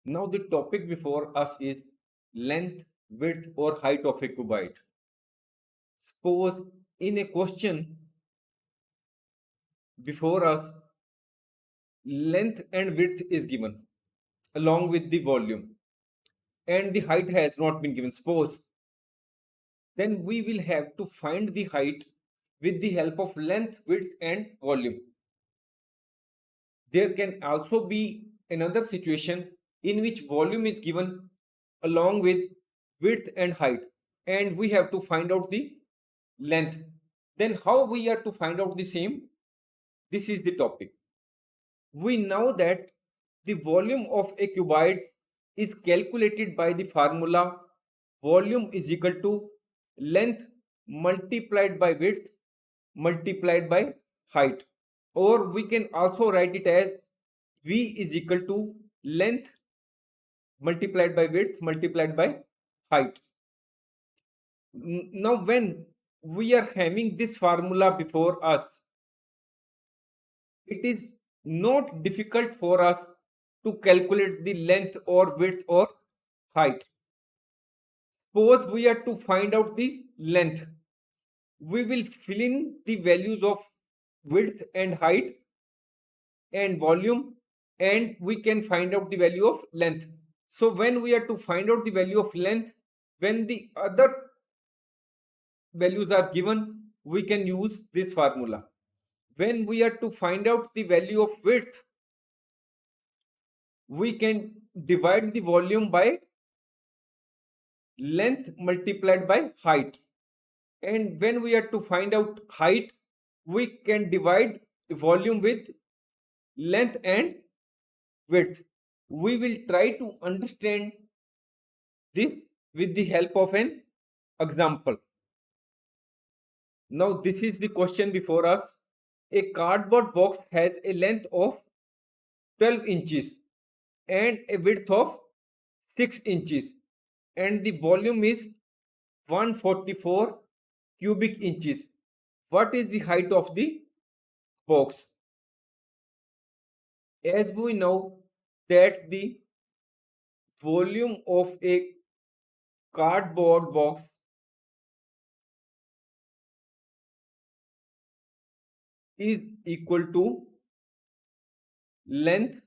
Now the topic before us is length, width or height of a cuboid. Suppose in a question before us, length and width is given along with the volume and the height has not been given. Suppose then we will have to find the height with the help of length, width and volume. There can also be another situation in which volume is given along with width and height and we have to find out the length. Then how we are to find out the same? This is the topic. We know that the volume of a cuboid is calculated by the formula volume is equal to length multiplied by width multiplied by height, or we can also write it as V is equal to length multiplied by width multiplied by height. Now when we are having this formula before us, it is not difficult for us to calculate the length or width or height. Suppose we are to find out the length. We will fill in the values of width and height and volume and we can find out the value of length. So when we are to find out the value of length, when the other values are given, we can use this formula. When we are to find out the value of width, we can divide the volume by length multiplied by height. And when we are to find out height, we can divide the volume with length and width. We will try to understand this with the help of an example. Now this is the question before us. A cardboard box has a length of 12 inches and a width of 6 inches and the volume is 144 cubic inches. What is the height of the box? As we know that the volume of a cardboard box is equal to length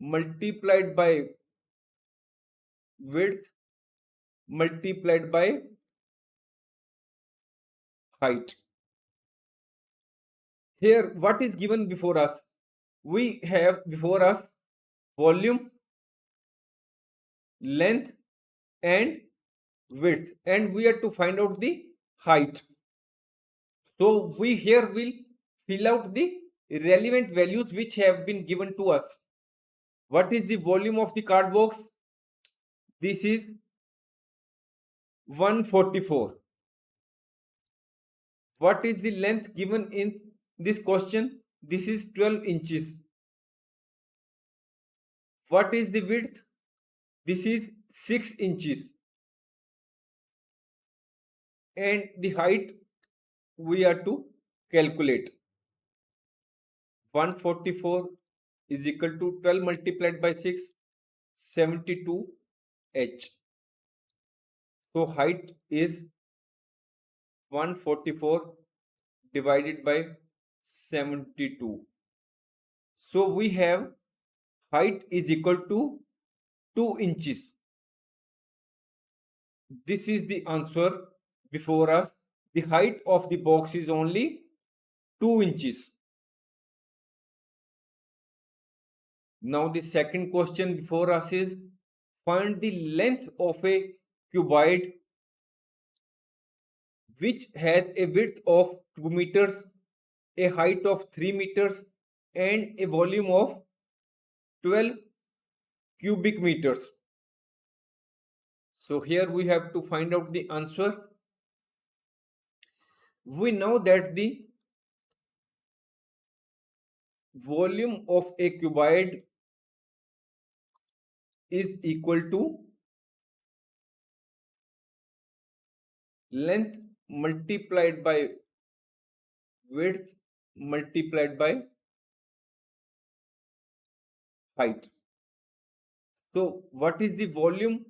multiplied by width multiplied by height. Here what is given before us? We have before us volume, length and width and we are to find out the height. So we here will fill out the relevant values which have been given to us. What is the volume of the card box? This is 144. What is the length given in this question? This is 12 inches. What is the width? This is 6 inches. And the height we are to calculate. 144 is equal to 12 multiplied by 6, 72 h. So height is 144 divided by 72. So we have height is equal to 2 inches. This is the answer before us. The height of the box is only 2 inches. Now the second question before us is find the length of a cuboid which has a width of 2 meters, a height of 3 meters and a volume of 12 cubic meters. So here we have to find out the answer. We know that the volume of a cuboid is equal to length multiplied by width multiplied by height. So what is the volume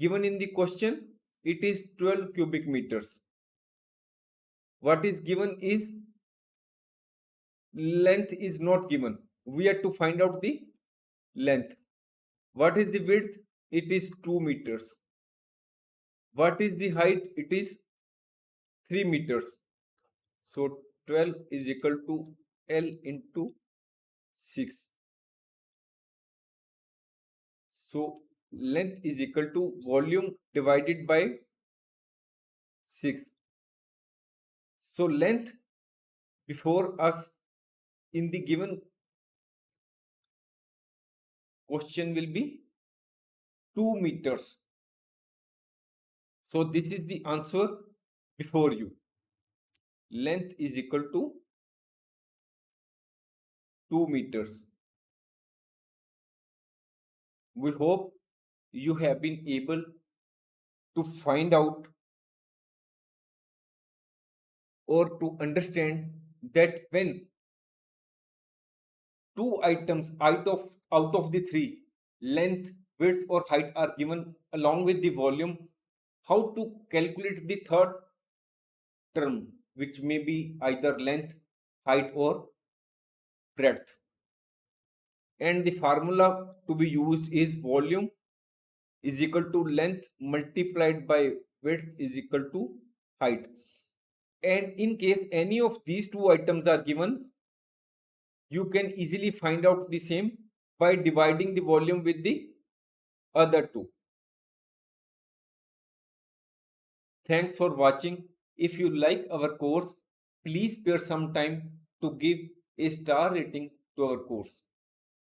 given in the question? It is 12 cubic meters. What is given is length is not given. We have to find out the length. What is the width? It is 2 meters. What is the height? It is 3 meters. So 12 is equal to L into 6. So length is equal to volume divided by 6. So length before us in the given question will be 2 meters. So this is the answer before you. Length is equal to 2 meters. We hope you have been able to find out or to understand that when two items out of the three, length, width or height, are given along with the volume, how to calculate the third term, which may be either length, height or breadth. And the formula to be used is volume is equal to length multiplied by width is equal to height. And in case any of these two items are given, you can easily find out the same by dividing the volume with the other two. Thanks for watching. If you like our course, please spare some time to give a star rating to our course.